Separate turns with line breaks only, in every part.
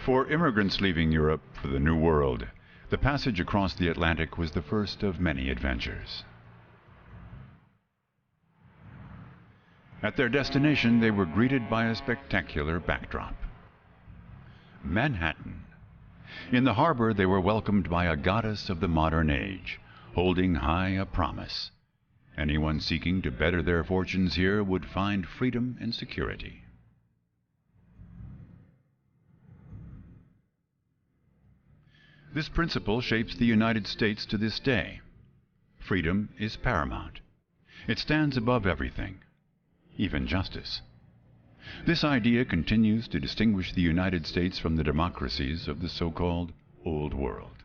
For immigrants leaving Europe for the New World, the passage across the Atlantic was the first of many adventures. At their destination, they were greeted by a spectacular backdrop. Manhattan. In the harbor, they were welcomed by a goddess of the modern age, holding high a promise. Anyone seeking to better their fortunes here would find freedom and security. This principle shapes the United States to this day. Freedom is paramount. It stands above everything, even justice. This idea continues to distinguish the United States from the democracies of the so-called Old World.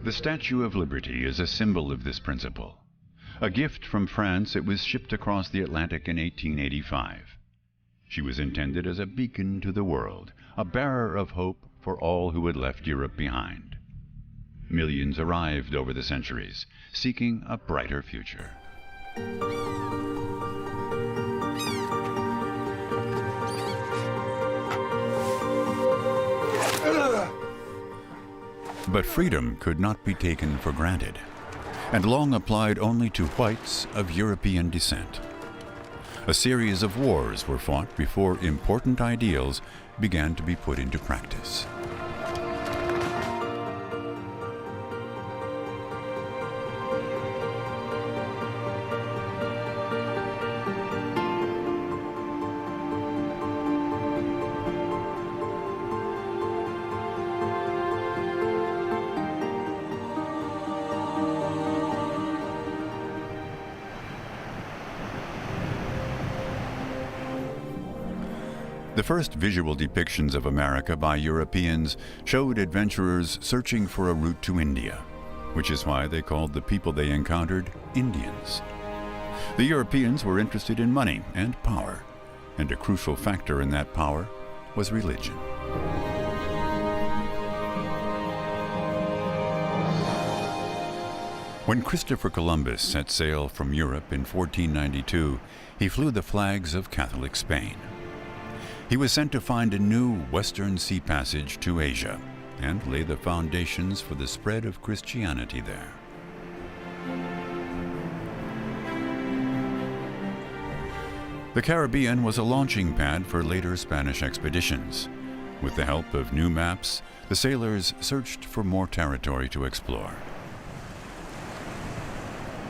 The Statue of Liberty is a symbol of this principle. A gift from France, it was shipped across the Atlantic in 1885. She was intended as a beacon to the world, a bearer of hope for all who had left Europe behind. Millions arrived over the centuries, seeking a brighter future. But freedom could not be taken for granted, and long applied only to whites of European descent. A series of wars were fought before important ideals began to be put into practice. The first visual depictions of America by Europeans showed adventurers searching for a route to India, which is why they called the people they encountered Indians. The Europeans were interested in money and power, and a crucial factor in that power was religion. When Christopher Columbus set sail from Europe in 1492, he flew the flags of Catholic Spain. He was sent to find a new western sea passage to Asia and lay the foundations for the spread of Christianity there. The Caribbean was a launching pad for later Spanish expeditions. With the help of new maps, the sailors searched for more territory to explore.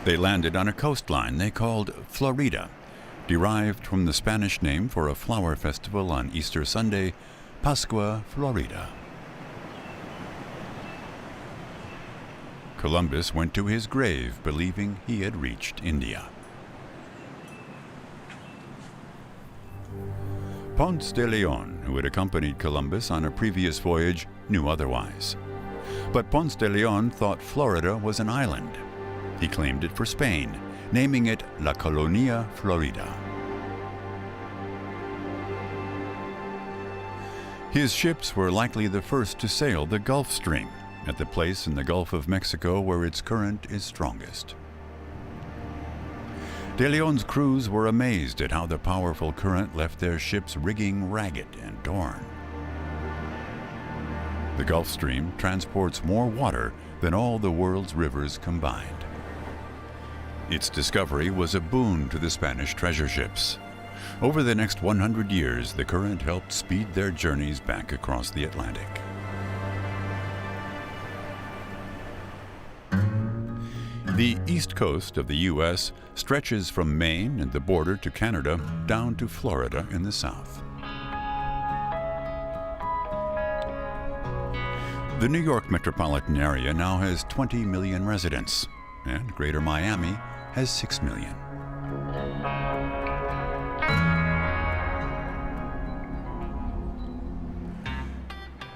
They landed on a coastline they called Florida, derived from the Spanish name for a flower festival on Easter Sunday, Pascua Florida. Columbus went to his grave believing he had reached India. Ponce de Leon, who had accompanied Columbus on a previous voyage, knew otherwise. But Ponce de Leon thought Florida was an island. He claimed it for Spain, naming it La Colonia Florida. His ships were likely the first to sail the Gulf Stream, at the place in the Gulf of Mexico where its current is strongest. De Leon's crews were amazed at how the powerful current left their ships' rigging ragged and torn. The Gulf Stream transports more water than all the world's rivers combined. Its discovery was a boon to the Spanish treasure ships. Over the next 100 years, the current helped speed their journeys back across the Atlantic. The east coast of the U.S. stretches from Maine and the border to Canada down to Florida in the south. The New York metropolitan area now has 20 million residents, and Greater Miami has 6 million.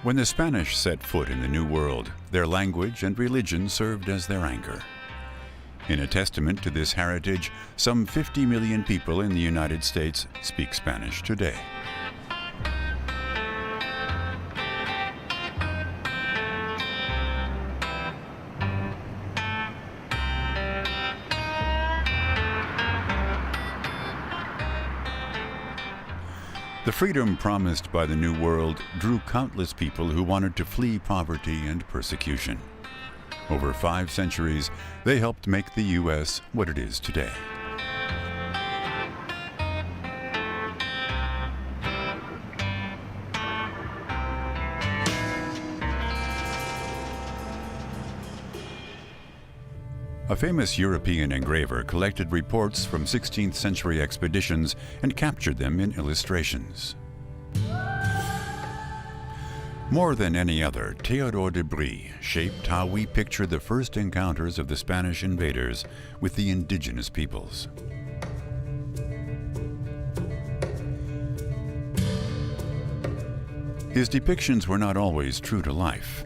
When the Spanish set foot in the New World, their language and religion served as their anchor. In a testament to this heritage, some 50 million people in the United States speak Spanish today. The freedom promised by the New World drew countless people who wanted to flee poverty and persecution. Over 5 centuries, they helped make the U.S. what it is today. A famous European engraver collected reports from 16th century expeditions and captured them in illustrations. More than any other, Théodore de Brie shaped how we picture the first encounters of the Spanish invaders with the indigenous peoples. His depictions were not always true to life,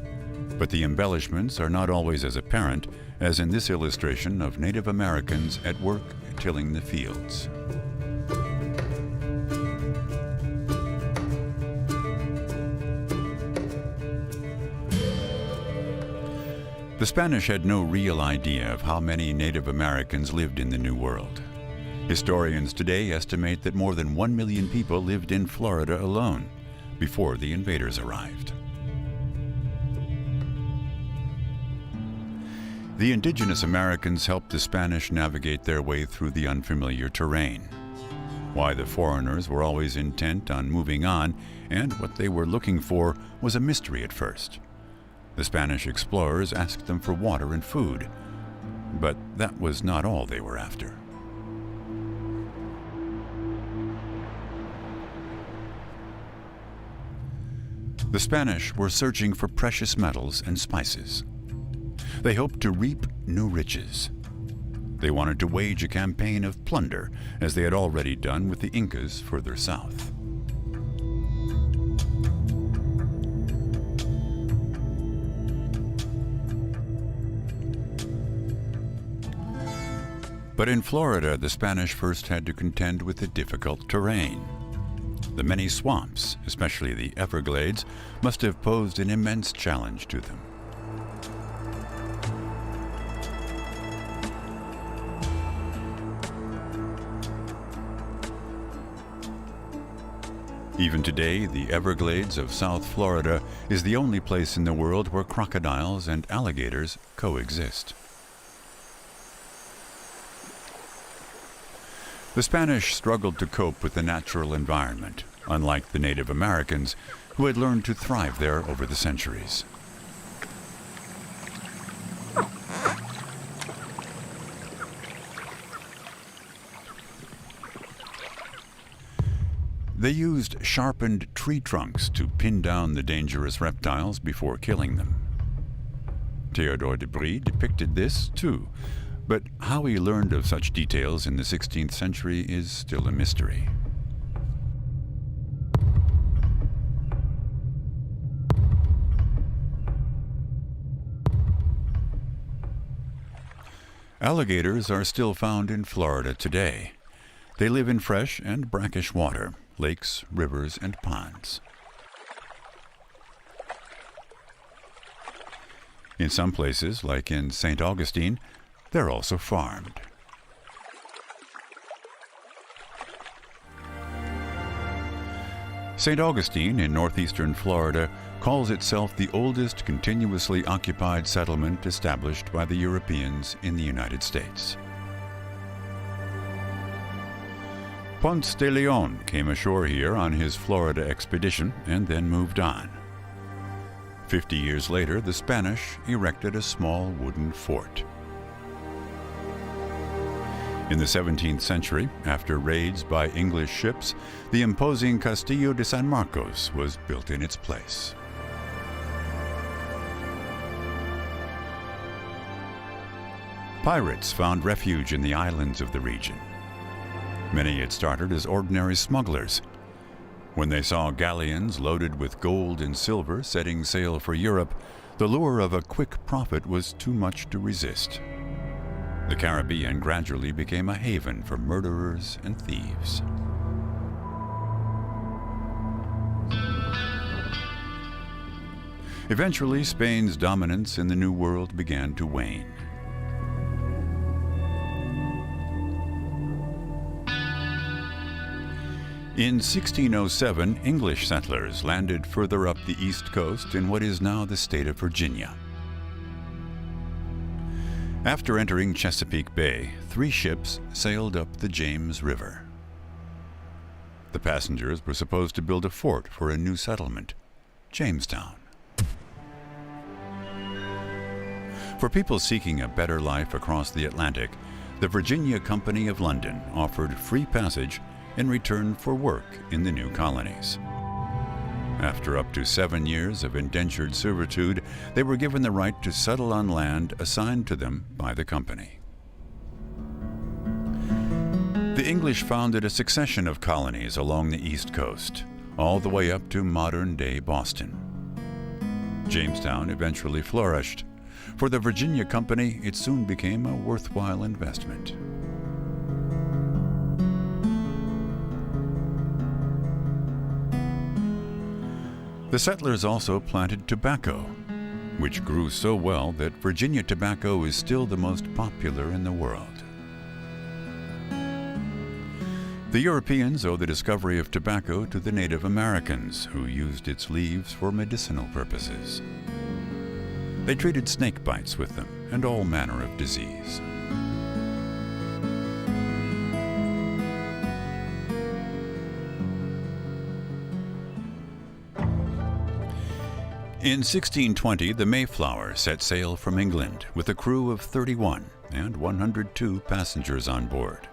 but the embellishments are not always as apparent as in this illustration of Native Americans at work tilling the fields. The Spanish had no real idea of how many Native Americans lived in the New World. Historians today estimate that more than 1 million people lived in Florida alone before the invaders arrived. The indigenous Americans helped the Spanish navigate their way through the unfamiliar terrain. Why the foreigners were always intent on moving on and what they were looking for was a mystery at first. The Spanish explorers asked them for water and food, but that was not all they were after. The Spanish were searching for precious metals and spices. They hoped to reap new riches. They wanted to wage a campaign of plunder, as they had already done with the Incas further south. But in Florida, the Spanish first had to contend with the difficult terrain. The many swamps, especially the Everglades, must have posed an immense challenge to them. Even today, the Everglades of South Florida is the only place in the world where crocodiles and alligators coexist. The Spanish struggled to cope with the natural environment, unlike the Native Americans, who had learned to thrive there over the centuries. They used sharpened tree trunks to pin down the dangerous reptiles before killing them. Théodore de Brie depicted this, too, but how he learned of such details in the 16th century is still a mystery. Alligators are still found in Florida today. They live in fresh and brackish water, lakes, rivers, and ponds. In some places, like in St. Augustine, they're also farmed. St. Augustine in northeastern Florida calls itself the oldest continuously occupied settlement established by the Europeans in the United States. Ponce de Leon came ashore here on his Florida expedition and then moved on. 50 years later, the Spanish erected a small wooden fort. In the 17th century, after raids by English ships, the imposing Castillo de San Marcos was built in its place. Pirates found refuge in the islands of the region. Many had started as ordinary smugglers. When they saw galleons loaded with gold and silver setting sail for Europe, the lure of a quick profit was too much to resist. The Caribbean gradually became a haven for murderers and thieves. Eventually, Spain's dominance in the New World began to wane. In 1607, English settlers landed further up the east coast in what is now the state of Virginia. After entering Chesapeake Bay, 3 ships sailed up the James River. The passengers were supposed to build a fort for a new settlement, Jamestown. For people seeking a better life across the Atlantic, the Virginia Company of London offered free passage in return for work in the new colonies. After up to 7 years of indentured servitude, they were given the right to settle on land assigned to them by the company. The English founded a succession of colonies along the East Coast, all the way up to modern-day Boston. Jamestown eventually flourished. For the Virginia Company, it soon became a worthwhile investment. The settlers also planted tobacco, which grew so well that Virginia tobacco is still the most popular in the world. The Europeans owe the discovery of tobacco to the Native Americans, who used its leaves for medicinal purposes. They treated snake bites with them and all manner of disease. In 1620, the Mayflower set sail from England with a crew of 31 and 102 passengers on board.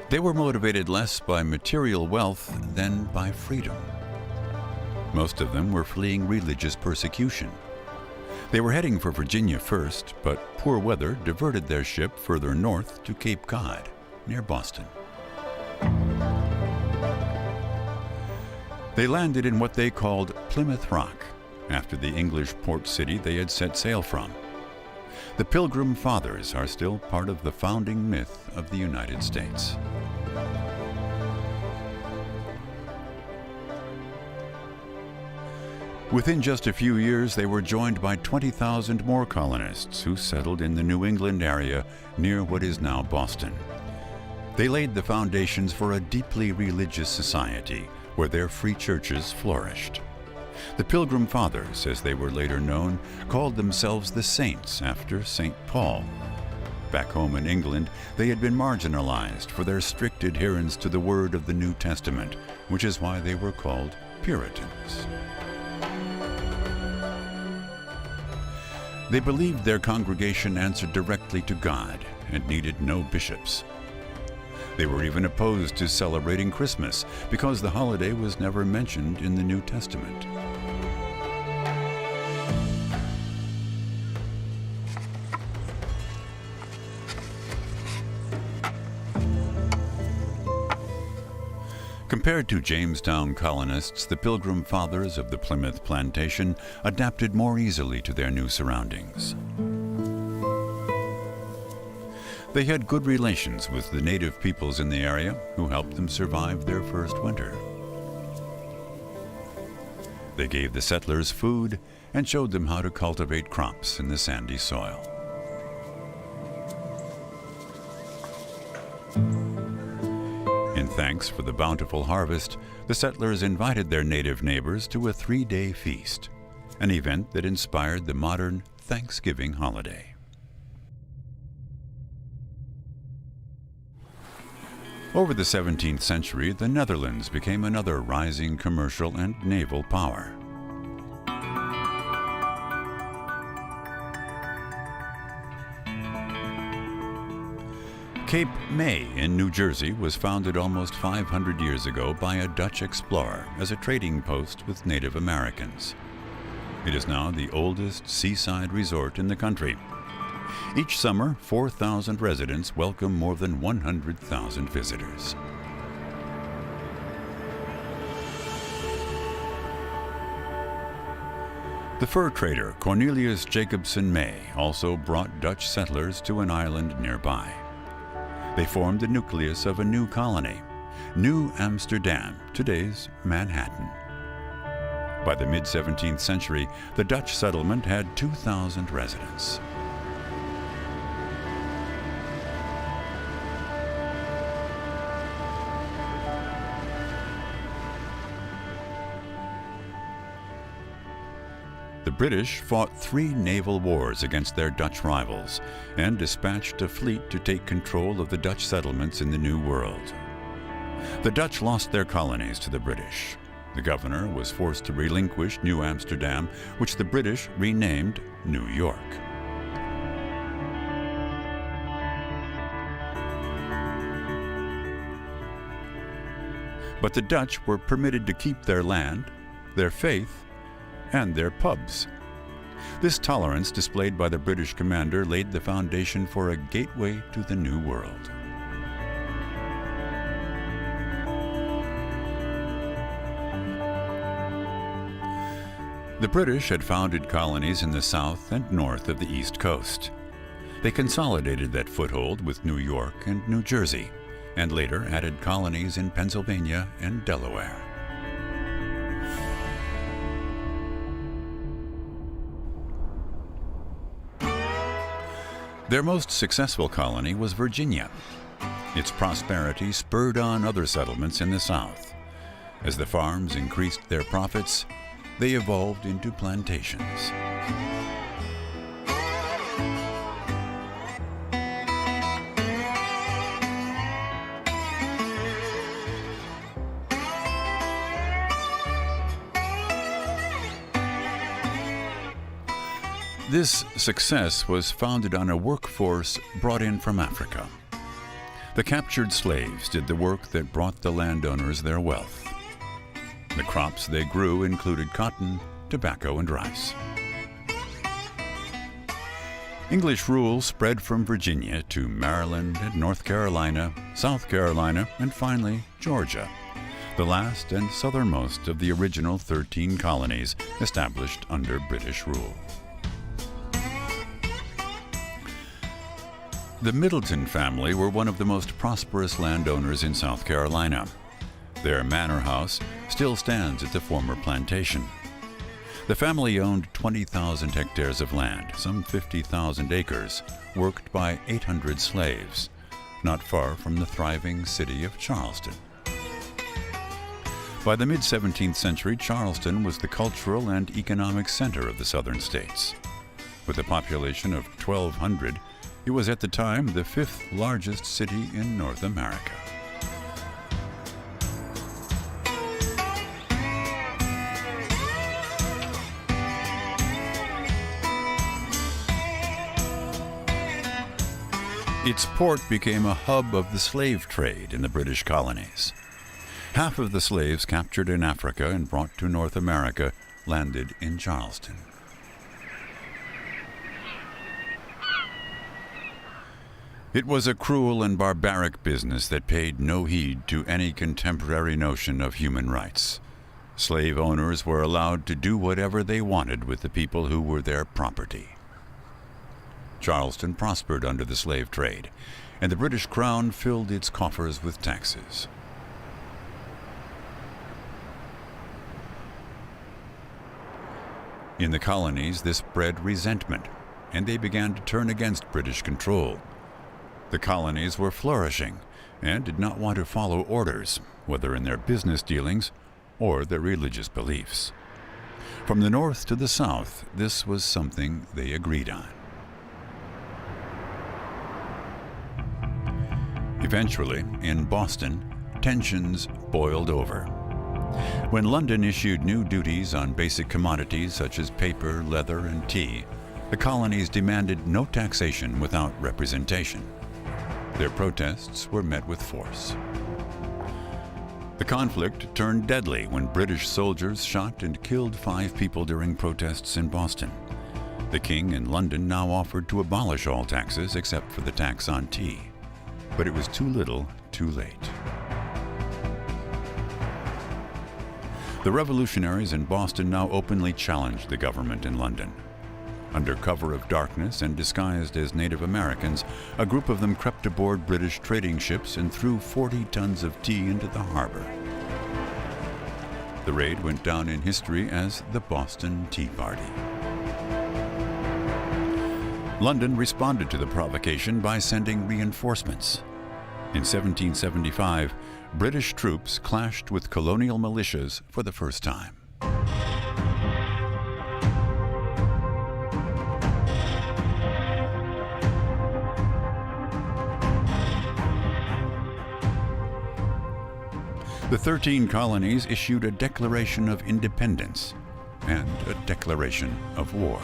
They were motivated less by material wealth than by freedom. Most of them were fleeing religious persecution. They were heading for Virginia first, but poor weather diverted their ship further north to Cape Cod, near Boston. They landed in what they called Plymouth Rock, after the English port city they had set sail from. The Pilgrim Fathers are still part of the founding myth of the United States. Within just a few years, they were joined by 20,000 more colonists who settled in the New England area near what is now Boston. They laid the foundations for a deeply religious society where their free churches flourished. The Pilgrim Fathers, as they were later known, called themselves the Saints after St. Paul. Back home in England, they had been marginalized for their strict adherence to the word of the New Testament, which is why they were called Puritans. They believed their congregation answered directly to God and needed no bishops. They were even opposed to celebrating Christmas because the holiday was never mentioned in the New Testament. Compared to Jamestown colonists, the Pilgrim Fathers of the Plymouth Plantation adapted more easily to their new surroundings. They had good relations with the native peoples in the area who helped them survive their first winter. They gave the settlers food and showed them how to cultivate crops in the sandy soil. In thanks for the bountiful harvest, the settlers invited their native neighbors to a 3-day feast, an event that inspired the modern Thanksgiving holiday. Over the 17th century, the Netherlands became another rising commercial and naval power. Cape May in New Jersey was founded almost 500 years ago by a Dutch explorer as a trading post with Native Americans. It is now the oldest seaside resort in the country. Each summer, 4,000 residents welcome more than 100,000 visitors. The fur trader Cornelius Jacobsen May also brought Dutch settlers to an island nearby. They formed the nucleus of a new colony, New Amsterdam, today's Manhattan. By the mid-17th century, the Dutch settlement had 2,000 residents. The British fought 3 naval wars against their Dutch rivals and dispatched a fleet to take control of the Dutch settlements in the New World. The Dutch lost their colonies to the British. The governor was forced to relinquish New Amsterdam, which the British renamed New York. But the Dutch were permitted to keep their land, their faith, and their pubs. This tolerance displayed by the British commander laid the foundation for a gateway to the New World. The British had founded colonies in the south and north of the East Coast. They consolidated that foothold with New York and New Jersey, and later added colonies in Pennsylvania and Delaware. Their most successful colony was Virginia. Its prosperity spurred on other settlements in the South. As the farms increased their profits, they evolved into plantations. This success was founded on a workforce brought in from Africa. The captured slaves did the work that brought the landowners their wealth. The crops they grew included cotton, tobacco, and rice. English rule spread from Virginia to Maryland and North Carolina, South Carolina, and finally Georgia, the last and southernmost of the original 13 colonies established under British rule. The Middleton family were one of the most prosperous landowners in South Carolina. Their manor house still stands at the former plantation. The family owned 20,000 hectares of land, some 50,000 acres, worked by 800 slaves, not far from the thriving city of Charleston. By the mid-17th century, Charleston was the cultural and economic center of the southern states. With a population of 1,200, it was at the time the 5th largest city in North America. Its port became a hub of the slave trade in the British colonies. Half of the slaves captured in Africa and brought to North America landed in Charleston. It was a cruel and barbaric business that paid no heed to any contemporary notion of human rights. Slave owners were allowed to do whatever they wanted with the people who were their property. Charleston prospered under the slave trade, and the British Crown filled its coffers with taxes. In the colonies, this bred resentment, and they began to turn against British control. The colonies were flourishing and did not want to follow orders, whether in their business dealings or their religious beliefs. From the north to the south, this was something they agreed on. Eventually, in Boston, tensions boiled over. When London issued new duties on basic commodities such as paper, leather, and tea, the colonies demanded no taxation without representation. Their protests were met with force. The conflict turned deadly when British soldiers shot and killed 5 people during protests in Boston. The king in London now offered to abolish all taxes except for the tax on tea. But it was too little, too late. The revolutionaries in Boston now openly challenged the government in London. Under cover of darkness and disguised as Native Americans, a group of them crept aboard British trading ships and threw 40 tons of tea into the harbor. The raid went down in history as the Boston Tea Party. London responded to the provocation by sending reinforcements. In 1775, British troops clashed with colonial militias for the first time. The 13 colonies issued a Declaration of Independence and a declaration of war.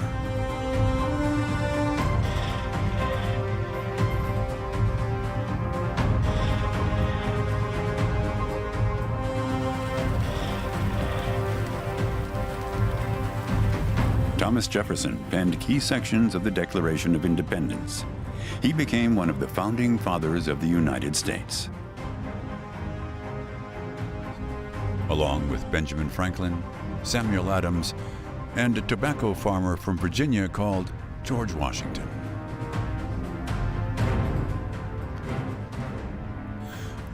Thomas Jefferson penned key sections of the Declaration of Independence. He became one of the founding fathers of the United States. Along with Benjamin Franklin, Samuel Adams, and a tobacco farmer from Virginia called George Washington.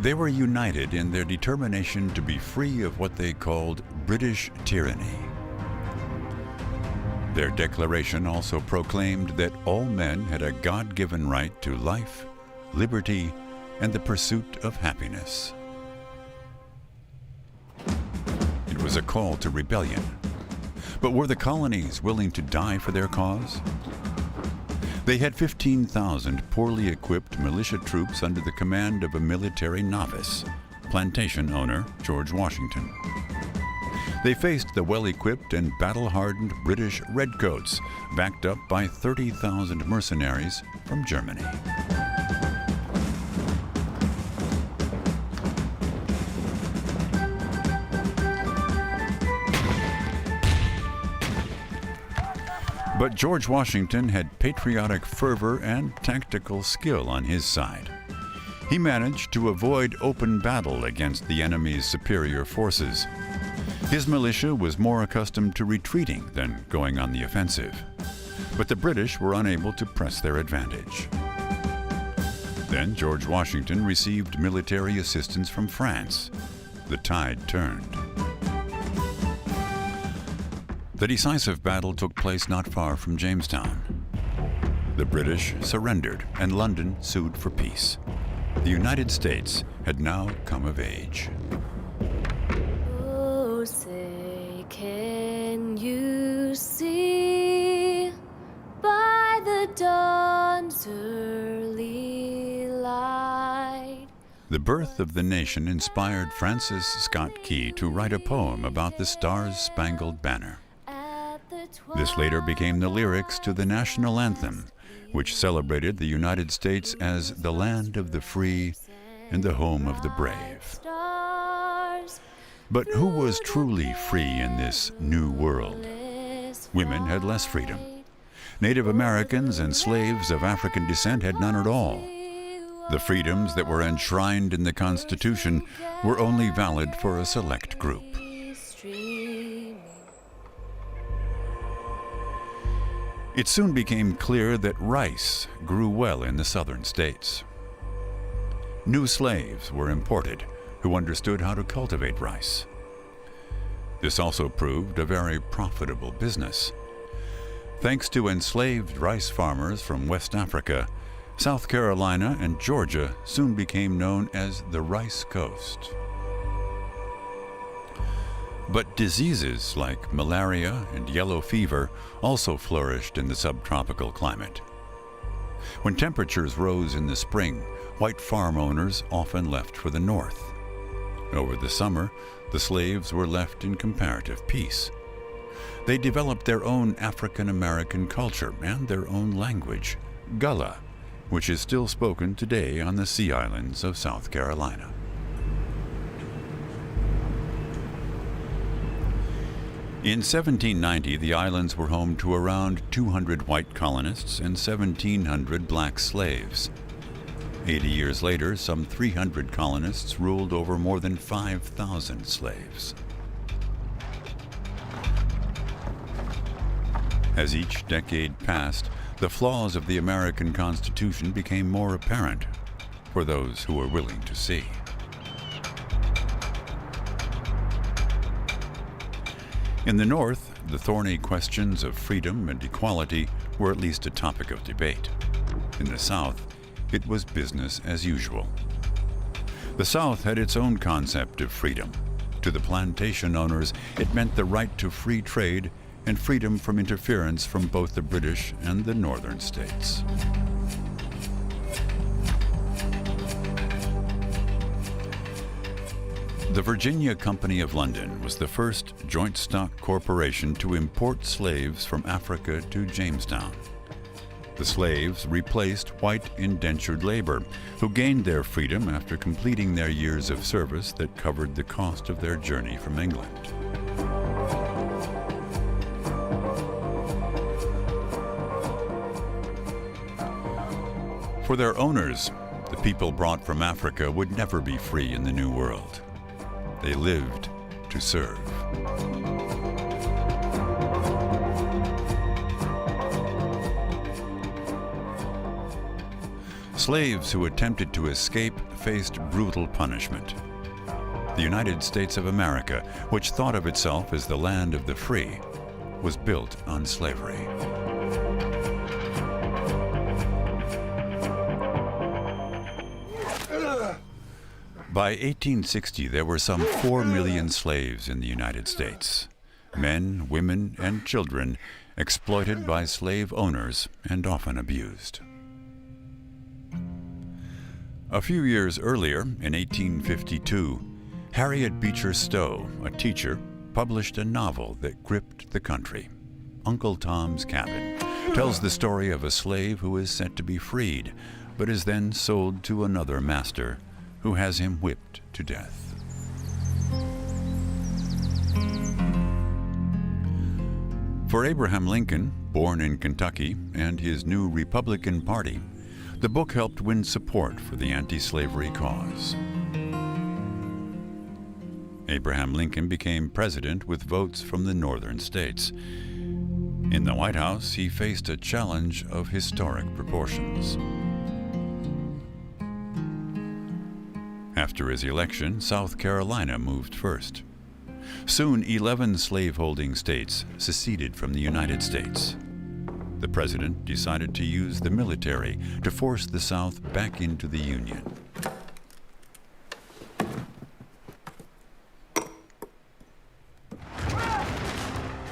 They were united in their determination to be free of what they called British tyranny. Their declaration also proclaimed that all men had a God-given right to life, liberty, and the pursuit of happiness. It was a call to rebellion. But were the colonies willing to die for their cause? They had 15,000 poorly equipped militia troops under the command of a military novice, plantation owner George Washington. They faced the well-equipped and battle-hardened British redcoats, backed up by 30,000 mercenaries from Germany. But George Washington had patriotic fervor and tactical skill on his side. He managed to avoid open battle against the enemy's superior forces. His militia was more accustomed to retreating than going on the offensive. But the British were unable to press their advantage. Then George Washington received military assistance from France. The tide turned. The decisive battle took place not far from Jamestown. The British surrendered, and London sued for peace. The United States had now come of age.
Oh, say, can you see by the dawn's early light?
The birth of the nation inspired Francis Scott Key to write a poem about the Stars-Spangled Banner. This later became the lyrics to the national anthem, which celebrated the United States as the land of the free and the home of the brave. But who was truly free in this new world? Women had less freedom. Native Americans and slaves of African descent had none at all. The freedoms that were enshrined in the Constitution were only valid for a select group. It soon became clear that rice grew well in the southern states. New slaves were imported who understood how to cultivate rice. This also proved a very profitable business. Thanks to enslaved rice farmers from West Africa, South Carolina and Georgia soon became known as the Rice Coast. But diseases like malaria and yellow fever also flourished in the subtropical climate. When temperatures rose in the spring, white farm owners often left for the north. Over the summer, the slaves were left in comparative peace. They developed their own African American culture and their own language, Gullah, which is still spoken today on the Sea Islands of South Carolina. In 1790, the islands were home to around 200 white colonists and 1,700 black slaves. 80 years later, some 300 colonists ruled over more than 5,000 slaves. As each decade passed, the flaws of the American Constitution became more apparent for those who were willing to see. In the North, the thorny questions of freedom and equality were at least a topic of debate. In the South, it was business as usual. The South had its own concept of freedom. To the plantation owners, it meant the right to free trade and freedom from interference from both the British and the northern states. The Virginia Company of London was the first joint stock corporation to import slaves from Africa to Jamestown. The slaves replaced white indentured labor, who gained their freedom after completing their years of service that covered the cost of their journey from England. For their owners, the people brought from Africa would never be free in the New World. They lived to serve. Slaves who attempted to escape faced brutal punishment. The United States of America, which thought of itself as the land of the free, was built on slavery. By 1860, there were some 4 million slaves in the United States. Men, women, and children exploited by slave owners and often abused. A few years earlier, in 1852, Harriet Beecher Stowe, a teacher, published a novel that gripped the country. Uncle Tom's Cabin tells the story of a slave who is set to be freed, but is then sold to another master who has him whipped to death. For Abraham Lincoln, born in Kentucky, and his new Republican Party, the book helped win support for the anti-slavery cause. Abraham Lincoln became president with votes from the northern states. In the White House, he faced a challenge of historic proportions. After his election, South Carolina moved first. Soon, 11 slaveholding states seceded from the United States. The president decided to use the military to force the South back into the Union.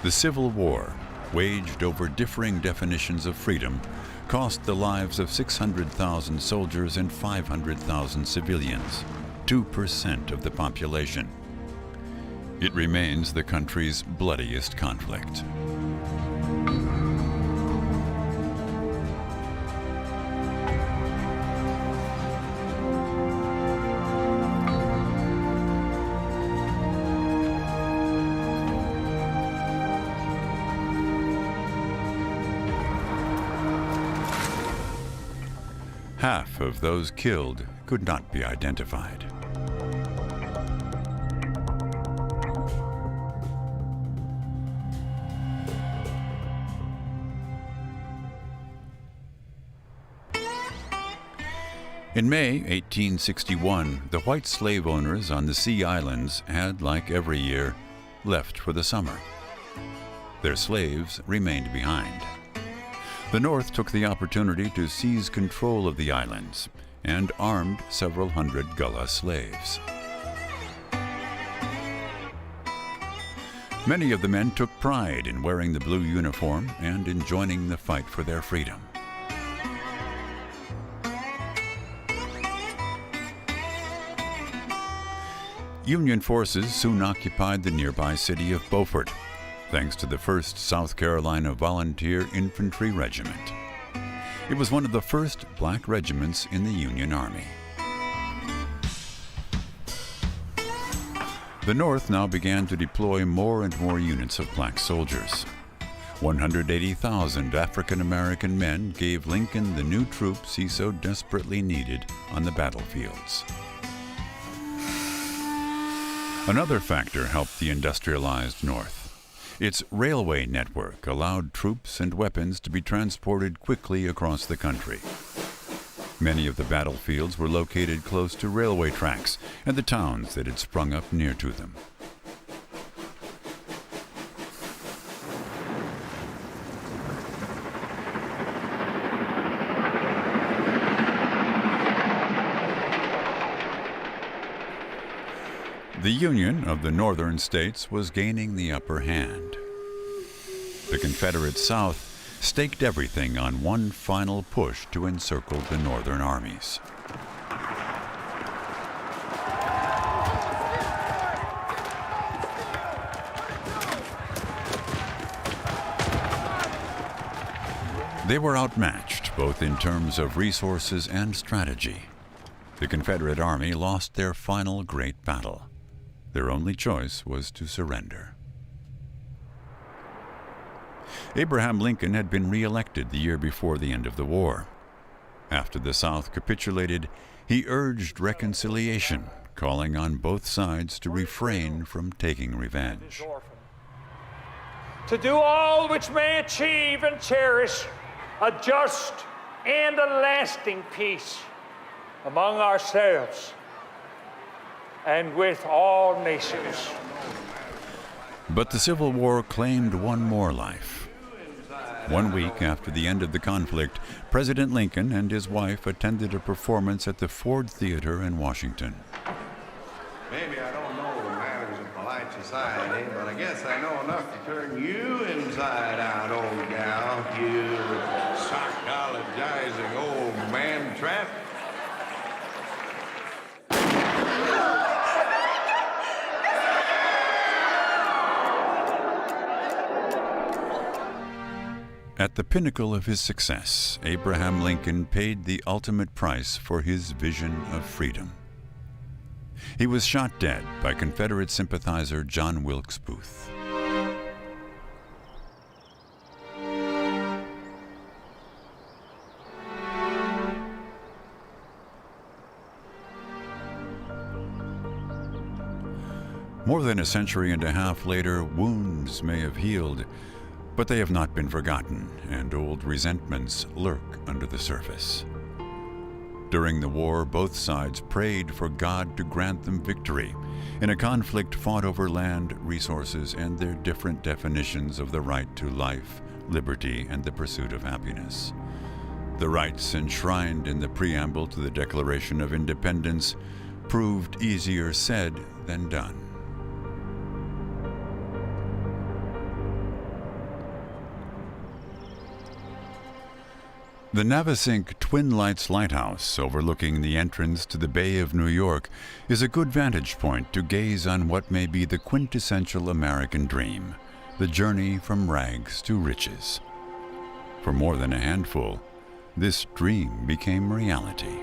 The Civil War, waged over differing definitions of freedom, cost the lives of 600,000 soldiers and 500,000 civilians, 2% of the population. It remains the country's bloodiest conflict. Half of those killed could not be identified. In May 1861, the white slave owners on the Sea Islands had, like every year, left for the summer. Their slaves remained behind. The North took the opportunity to seize control of the islands and armed several hundred Gullah slaves. Many of the men took pride in wearing the blue uniform and in joining the fight for their freedom. Union forces soon occupied the nearby city of Beaufort, thanks to the 1st South Carolina Volunteer Infantry Regiment. It was one of the first black regiments in the Union Army. The North now began to deploy more and more units of black soldiers. 180,000 African-American men gave Lincoln the new troops he so desperately needed on the battlefields. Another factor helped the industrialized North. Its railway network allowed troops and weapons to be transported quickly across the country. Many of the battlefields were located close to railway tracks and the towns that had sprung up near to them. The Union of the northern states was gaining the upper hand. The Confederate South staked everything on one final push to encircle the northern armies. They were outmatched both in terms of resources and strategy. The Confederate Army lost their final great battle. Their only choice was to surrender. Abraham Lincoln had been re-elected the year before the end of the war. After the South capitulated, he urged reconciliation, calling on both sides to refrain from taking revenge.
To do all which may achieve and cherish a just and a lasting peace among ourselves and with all nations.
But the Civil War claimed one more life. 1 week after the end of the conflict, President Lincoln and his wife attended a performance at the Ford Theater in Washington.
Maybe I don't know the matters of polite society, but I guess I know enough to turn you inside out, old gal. You sock-dologizing old man trap.
At the pinnacle of his success, Abraham Lincoln paid the ultimate price for his vision of freedom. He was shot dead by Confederate sympathizer John Wilkes Booth. More than a century and a half later, wounds may have healed, but they have not been forgotten, and old resentments lurk under the surface. During the war, both sides prayed for God to grant them victory in a conflict fought over land, resources, and their different definitions of the right to life, liberty, and the pursuit of happiness. The rights enshrined in the preamble to the Declaration of Independence proved easier said than done. The Navesink Twin Lights Lighthouse, overlooking the entrance to the Bay of New York, is a good vantage point to gaze on what may be the quintessential American dream, the journey from rags to riches. For more than a handful, this dream became reality.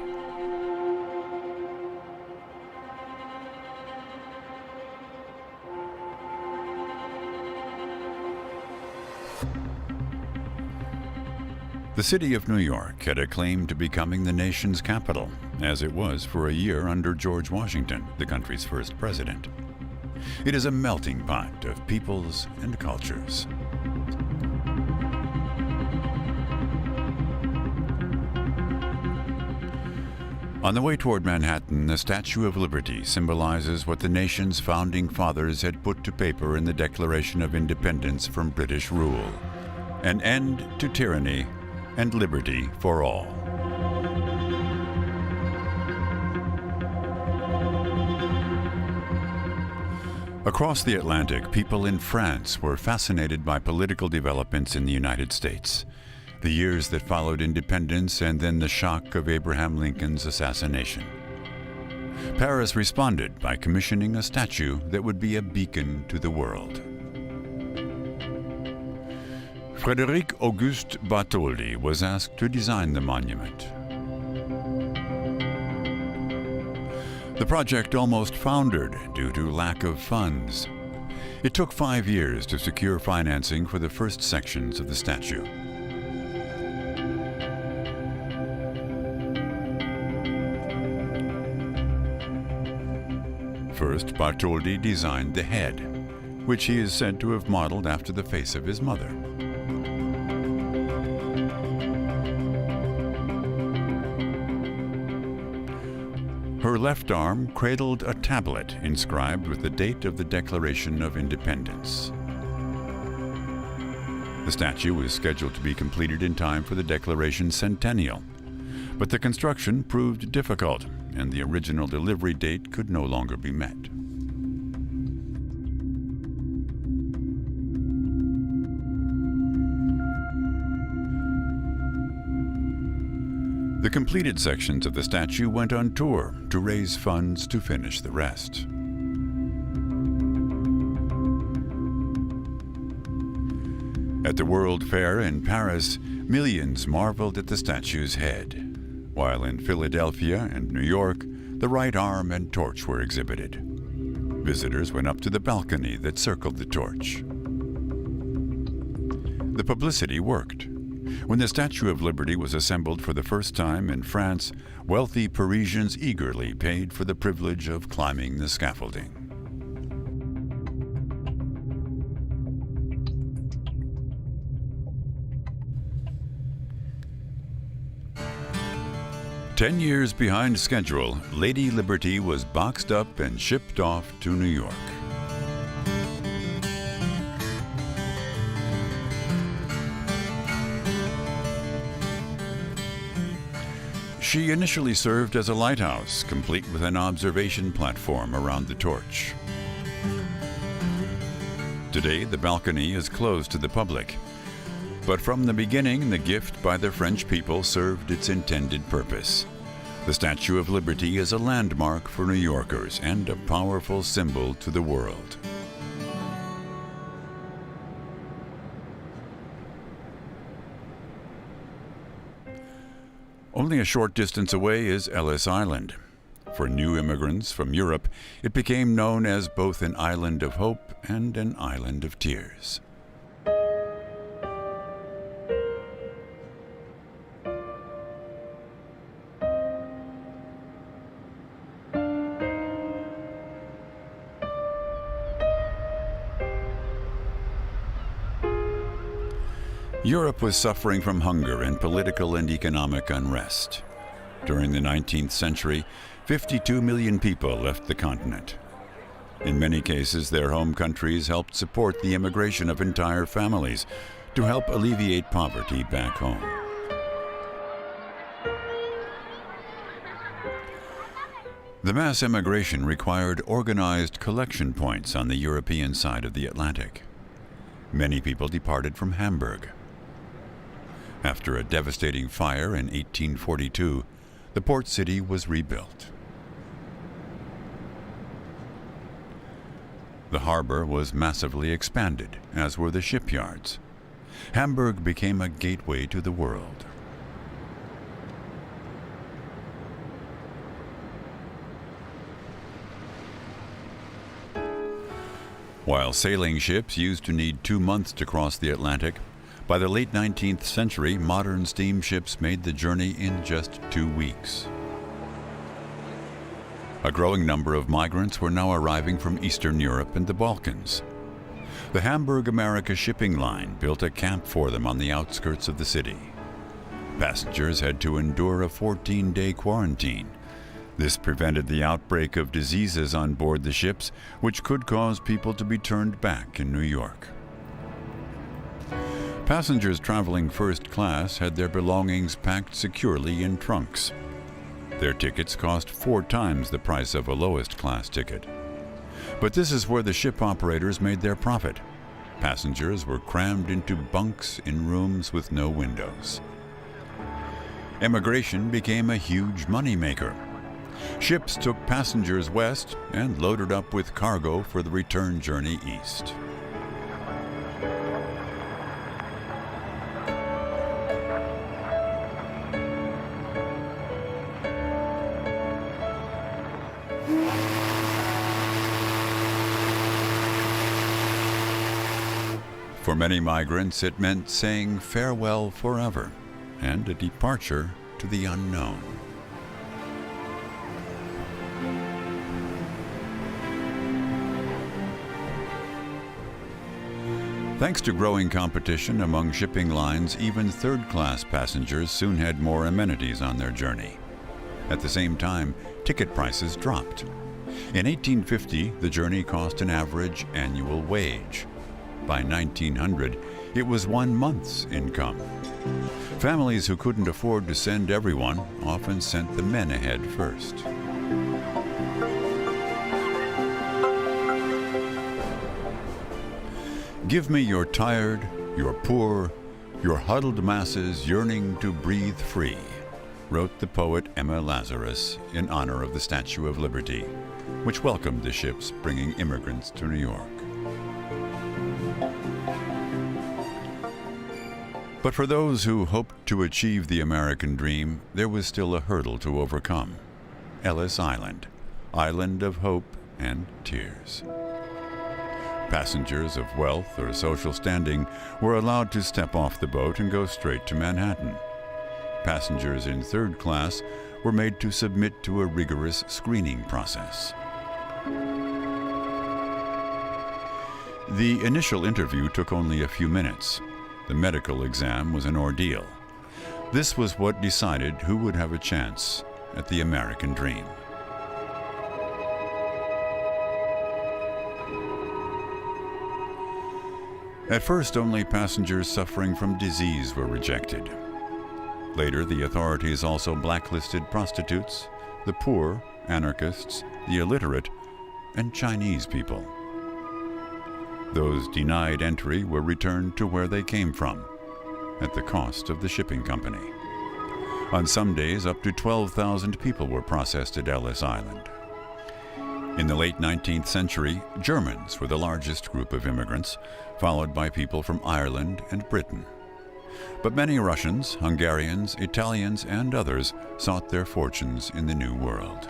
The city of New York had a claim to becoming the nation's capital, as it was for a year under George Washington, the country's first president. It is a melting pot of peoples and cultures. On the way toward Manhattan, the Statue of Liberty symbolizes what the nation's founding fathers had put to paper in the Declaration of Independence from British rule: an end to tyranny and liberty for all. Across the Atlantic, people in France were fascinated by political developments in the United States, the years that followed independence and then the shock of Abraham Lincoln's assassination. Paris responded by commissioning a statue that would be a beacon to the world. Frédéric Auguste Bartholdi was asked to design the monument. The project almost foundered due to lack of funds. It took 5 years to secure financing for the first sections of the statue. First, Bartholdi designed the head, which he is said to have modeled after the face of his mother. Her left arm cradled a tablet inscribed with the date of the Declaration of Independence. The statue was scheduled to be completed in time for the Declaration's centennial, but the construction proved difficult, and the original delivery date could no longer be met. The completed sections of the statue went on tour to raise funds to finish the rest. At the World Fair in Paris, Millions marveled at the statue's head, while in Philadelphia and New York, the right arm and torch were exhibited. Visitors went up to the balcony that circled the torch. The publicity worked. When the Statue of Liberty was assembled for the first time in France, wealthy Parisians eagerly paid for the privilege of climbing the scaffolding. "10 years behind schedule, Lady Liberty was boxed up and shipped off to New York. She initially served as a lighthouse, complete with an observation platform around the torch. Today, the balcony is closed to the public. But from the beginning, the gift by the French people served its intended purpose. The Statue of Liberty is a landmark for New Yorkers and a powerful symbol to the world. Only a short distance away is Ellis Island. For new immigrants from Europe, it became known as both an island of hope and an island of tears. Europe was suffering from hunger and political and economic unrest. During the 19th century, 52 million people left the continent. In many cases, their home countries helped support the immigration of entire families to help alleviate poverty back home. The mass immigration required organized collection points on the European side of the Atlantic. Many people departed from Hamburg. After a devastating fire in 1842, the port city was rebuilt. The harbor was massively expanded, as were the shipyards. Hamburg became a gateway to the world. While sailing ships used to need 2 months to cross the Atlantic, by the late 19th century, modern steamships made the journey in just 2 weeks. A growing number of migrants were now arriving from Eastern Europe and the Balkans. The Hamburg America shipping line built a camp for them on the outskirts of the city. Passengers had to endure a 14-day quarantine. This prevented the outbreak of diseases on board the ships, which could cause people to be turned back in New York. Passengers traveling first class had their belongings packed securely in trunks. Their tickets cost 4 times the price of a lowest class ticket. But this is where the ship operators made their profit. Passengers were crammed into bunks in rooms with no windows. Immigration became a huge moneymaker. Ships took passengers west and loaded up with cargo for the return journey east. For many migrants, it meant saying farewell forever and a departure to the unknown. Thanks to growing competition among shipping lines, even third-class passengers soon had more amenities on their journey. At the same time, ticket prices dropped. In 1850, the journey cost an average annual wage. By 1900, it was 1 month's income. Families who couldn't afford to send everyone often sent the men ahead first. "Give me your tired, your poor, your huddled masses yearning to breathe free," wrote the poet Emma Lazarus in honor of the Statue of Liberty, which welcomed the ships bringing immigrants to New York. But for those who hoped to achieve the American dream, there was still a hurdle to overcome. Ellis Island, island of hope and tears. Passengers of wealth or social standing were allowed to step off the boat and go straight to Manhattan. Passengers in third class were made to submit to a rigorous screening process. The initial interview took only a few minutes. The medical exam was an ordeal. This was what decided who would have a chance at the American dream. At first, only passengers suffering from disease were rejected. Later, the authorities also blacklisted prostitutes, the poor, anarchists, the illiterate, and Chinese people. Those denied entry were returned to where they came from, at the cost of the shipping company. On some days, up to 12,000 people were processed at Ellis Island. In the late 19th century, Germans were the largest group of immigrants, followed by people from Ireland and Britain. But many Russians, Hungarians, Italians, and others sought their fortunes in the New World.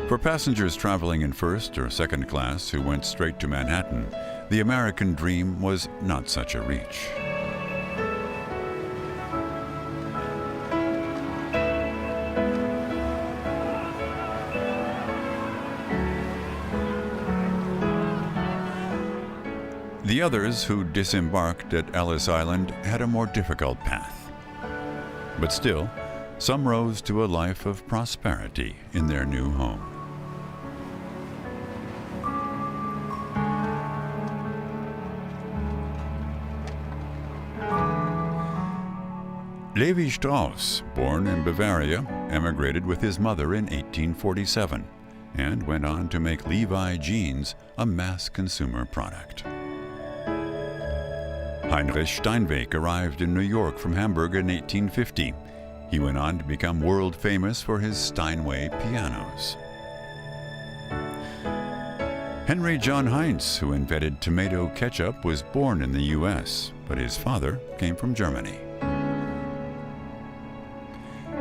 For passengers traveling in first or second class who went straight to Manhattan, the American dream was not such a reach. The others who disembarked at Ellis Island had a more difficult path. But still, some rose to a life of prosperity in their new home. Levi Strauss, born in Bavaria, emigrated with his mother in 1847 and went on to make Levi jeans a mass consumer product. Heinrich Steinweg arrived in New York from Hamburg in 1850. He went on to become world famous for his Steinway pianos. Henry John Heinz, who invented tomato ketchup, was born in the U.S., but his father came from Germany.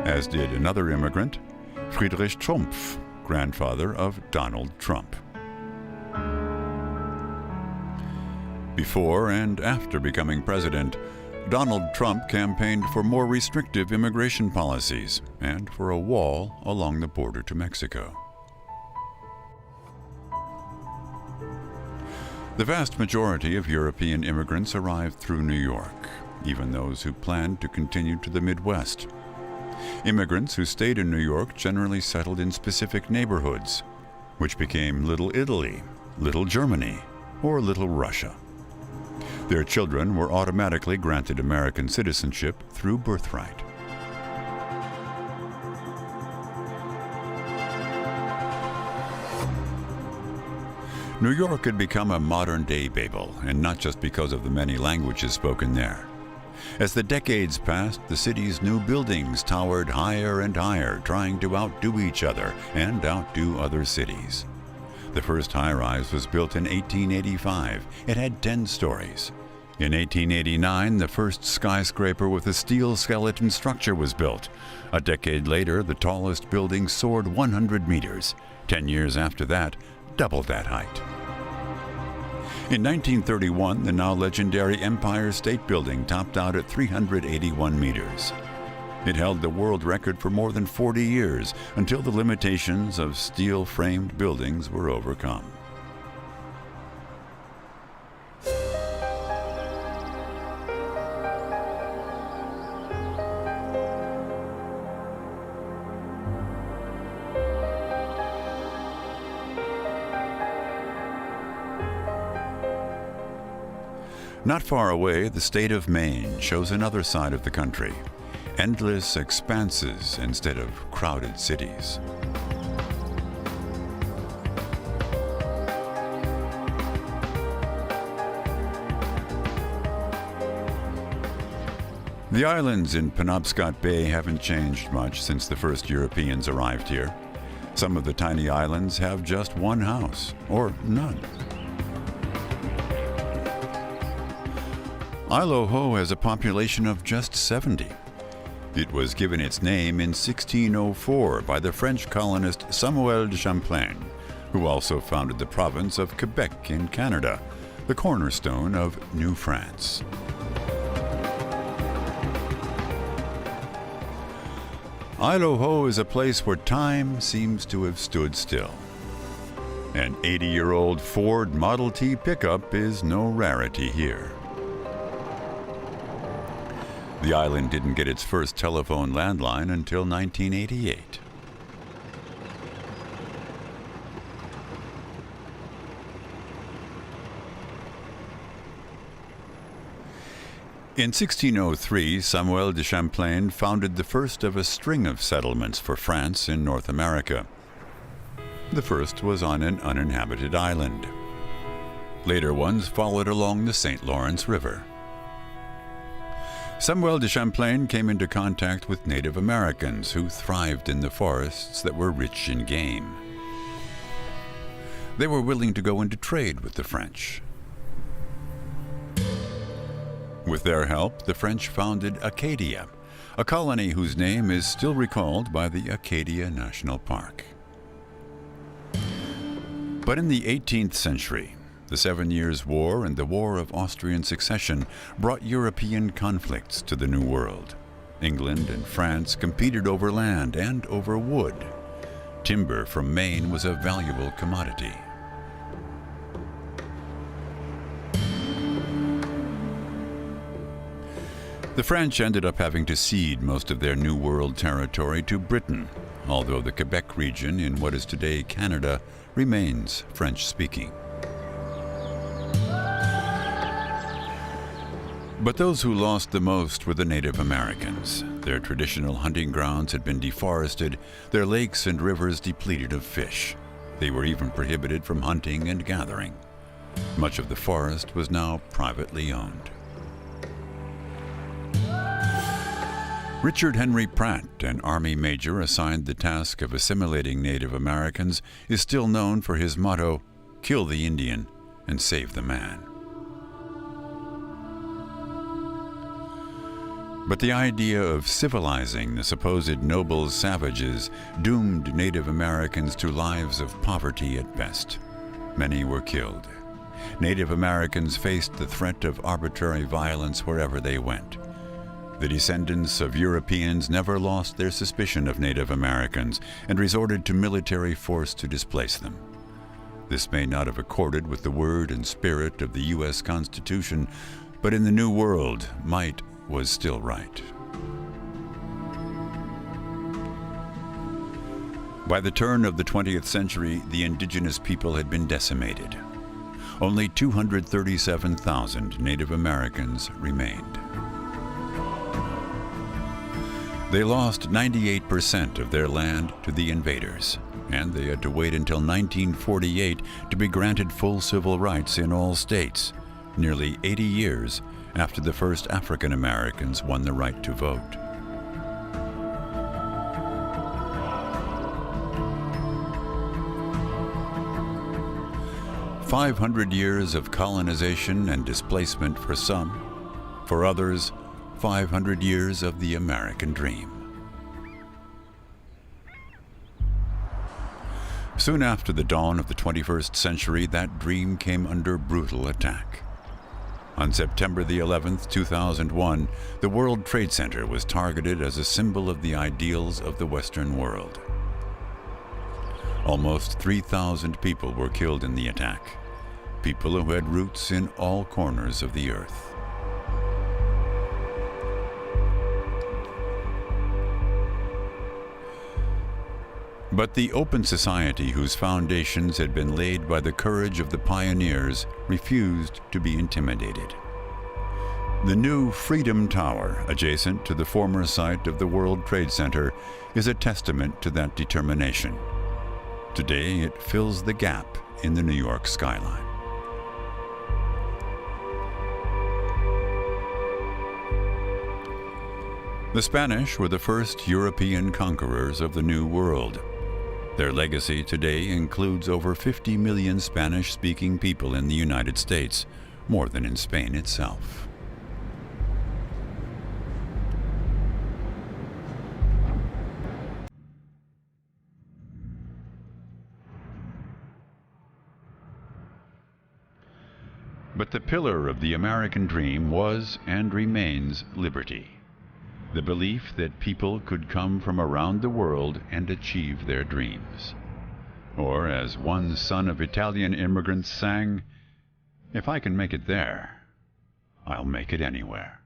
As did another immigrant, Friedrich Trumpf, grandfather of Donald Trump. Before and after becoming president, Donald Trump campaigned for more restrictive immigration policies and for a wall along the border to Mexico. The vast majority of European immigrants arrived through New York, even those who planned to continue to the Midwest. Immigrants who stayed in New York generally settled in specific neighborhoods, which became Little Italy, Little Germany, or Little Russia. Their children were automatically granted American citizenship through birthright. New York had become a modern-day Babel, and not just because of the many languages spoken there. As the decades passed, the city's new buildings towered higher and higher, trying to outdo each other and outdo other cities. The first high-rise was built in 1885. It had 10 stories. In 1889, the first skyscraper with a steel skeleton structure was built. A decade later, the tallest building soared 100 meters. 10 years after that, double that height. In 1931, the now legendary Empire State Building topped out at 381 meters. It held the world record for more than 40 years, until the limitations of steel-framed buildings were overcome. Not far away, the state of Maine shows another side of the country. Endless expanses instead of crowded cities. The islands in Penobscot Bay haven't changed much since the first Europeans arrived here. Some of the tiny islands have just one house, or none. Isle Ho has a population of just 70. It was given its name in 1604 by the French colonist Samuel de Champlain, who also founded the province of Quebec in Canada, the cornerstone of New France. Isle Ho is a place where time seems to have stood still. An 80-year-old Ford Model T pickup is no rarity here. The island didn't get its first telephone landline until 1988. In 1603, Samuel de Champlain founded the first of a string of settlements for France in North America. The first was on an uninhabited island. Later ones followed along the St. Lawrence River. Samuel de Champlain came into contact with Native Americans who thrived in the forests that were rich in game. They were willing to go into trade with the French. With their help, the French founded Acadia, a colony whose name is still recalled by the Acadia National Park. But in the 18th century, the 7 Years' War and the War of Austrian Succession brought European conflicts to the New World. England and France competed over land and over wood. Timber from Maine was a valuable commodity. The French ended up having to cede most of their New World territory to Britain, although the Quebec region in what is today Canada remains French-speaking. But those who lost the most were the Native Americans. Their traditional hunting grounds had been deforested, their lakes and rivers depleted of fish. They were even prohibited from hunting and gathering. Much of the forest was now privately owned. Richard Henry Pratt, an Army major assigned the task of assimilating Native Americans, is still known for his motto, "Kill the Indian and save the man." But the idea of civilizing the supposed noble savages doomed Native Americans to lives of poverty at best. Many were killed. Native Americans faced the threat of arbitrary violence wherever they went. The descendants of Europeans never lost their suspicion of Native Americans and resorted to military force to displace them. This may not have accorded with the word and spirit of the U.S. Constitution, but in the New World, might was still right. By the turn of the 20th century, the indigenous people had been decimated. Only 237,000 Native Americans remained. They lost 98% of their land to the invaders, and they had to wait until 1948 to be granted full civil rights in all states, nearly 80 years after the first African Americans won the right to vote. "500 years of colonization and displacement for some, for others, 500 years of the American dream." Soon after the dawn of the 21st century, that dream came under brutal attack. On September the 11th, 2001, the World Trade Center was targeted as a symbol of the ideals of the Western world. Almost 3,000 people were killed in the attack, people who had roots in all corners of the earth. But the open society whose foundations had been laid by the courage of the pioneers refused to be intimidated. The new Freedom Tower, adjacent to the former site of the World Trade Center, is a testament to that determination. Today, it fills the gap in the New York skyline. The Spanish were the first European conquerors of the New World. Their legacy today includes over 50 million Spanish-speaking people in the United States, more than in Spain itself. But the pillar of the American dream was and remains liberty. The belief that people could come from around the world and achieve their dreams. Or, as one son of Italian immigrants sang, "If I can make it there, I'll make it anywhere."